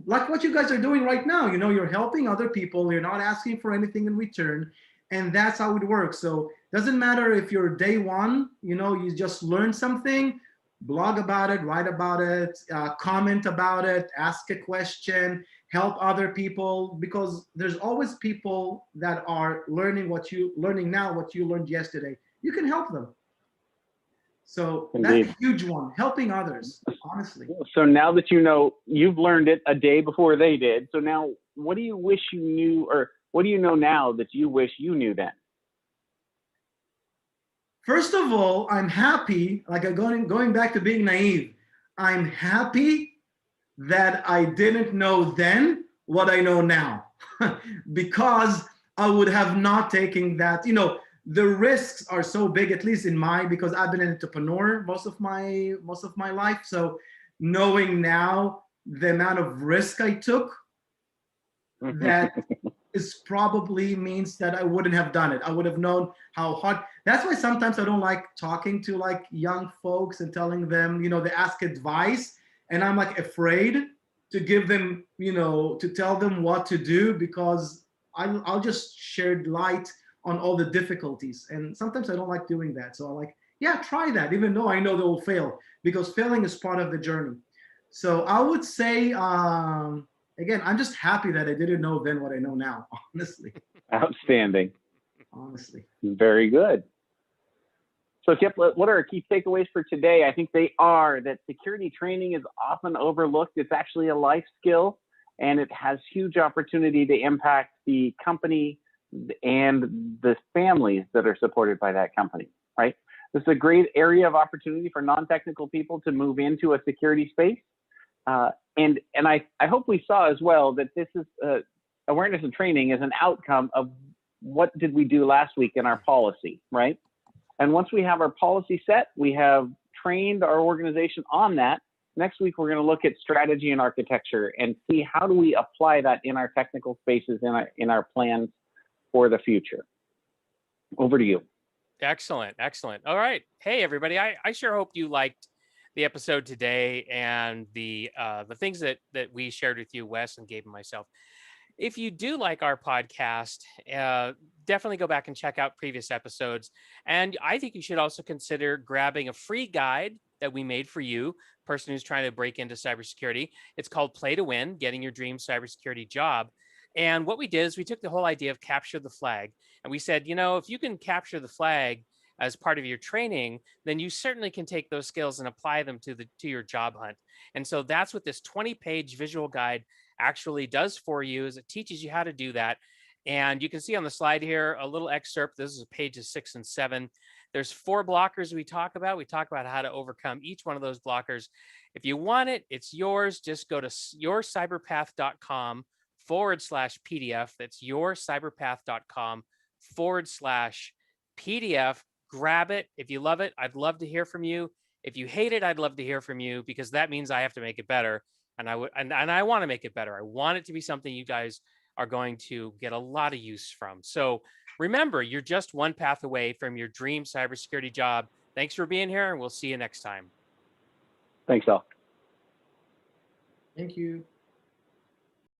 like what you guys are doing right now. You're helping other people. You're not asking for anything in return. And that's how it works. So it doesn't matter if you're day one, you just learn something, blog about it, write about it, comment about it, ask a question, help other people, because there's always people that are learning now, what you learned yesterday. You can help them. So Indeed. That's a huge one, helping others, honestly. So now that you've learned it a day before they did. So now what do you wish you knew, or what do you know now that you wish you knew then? First of all, I'm happy, like going back to being naive, I'm happy that I didn't know then what I know now, because I would have not taken that. The risks are so big, at least because I've been an entrepreneur most of my life. So knowing now the amount of risk I took, that is probably means that I wouldn't have done it. I would have known how hard. That's why sometimes I don't like talking to like young folks and telling them, they ask advice, and I'm like afraid to give them, to tell them what to do, because I'll just shed light on all the difficulties. And sometimes I don't like doing that. So I'm like, yeah, try that, even though I know they will fail, because failing is part of the journey. So I would say, again, I'm just happy that I didn't know then what I know now, honestly. Outstanding. Honestly. Very good. So Kip, what are our key takeaways for today? I think they are that security training is often overlooked. It's actually a life skill, and it has huge opportunity to impact the company and the families that are supported by that company, right? This is a great area of opportunity for non-technical people to move into a security space. And I hope we saw as well that this is awareness and training is an outcome of what did we do last week in our policy, right? And once we have our policy set, we have trained our organization on that. Next week, we're going to look at strategy and architecture and see how do we apply that in our technical spaces, in our plans for the future. Over to you. Excellent. Excellent. All right. Hey, everybody. I sure hope you liked the episode today and the things that we shared with you, Wes and Gabe and myself. If you do like our podcast, definitely go back and check out previous episodes. And I think you should also consider grabbing a free guide that we made for you, person who's trying to break into cybersecurity. It's called Play to Win, Getting Your Dream Cybersecurity Job. And what we did is we took the whole idea of capture the flag, and we said, if you can capture the flag as part of your training, then you certainly can take those skills and apply them to your job hunt. And so that's what this 20-page visual guide actually does for you, is it teaches you how to do that. And you can see on the slide here a little excerpt. This is pages 6 and 7. There's 4 blockers we talk about. We talk about how to overcome each one of those blockers. If you want it, it's yours. Just go to yourcyberpath.com/PDF. That's yourcyberpath.com/PDF. Grab it. If you love it, I'd love to hear from you. If you hate it, I'd love to hear from you, because that means I have to make it better. And I want to make it better. I want it to be something you guys are going to get a lot of use from. So remember, you're just one path away from your dream cybersecurity job. Thanks for being here, and we'll see you next time. Thanks, all. Thank you.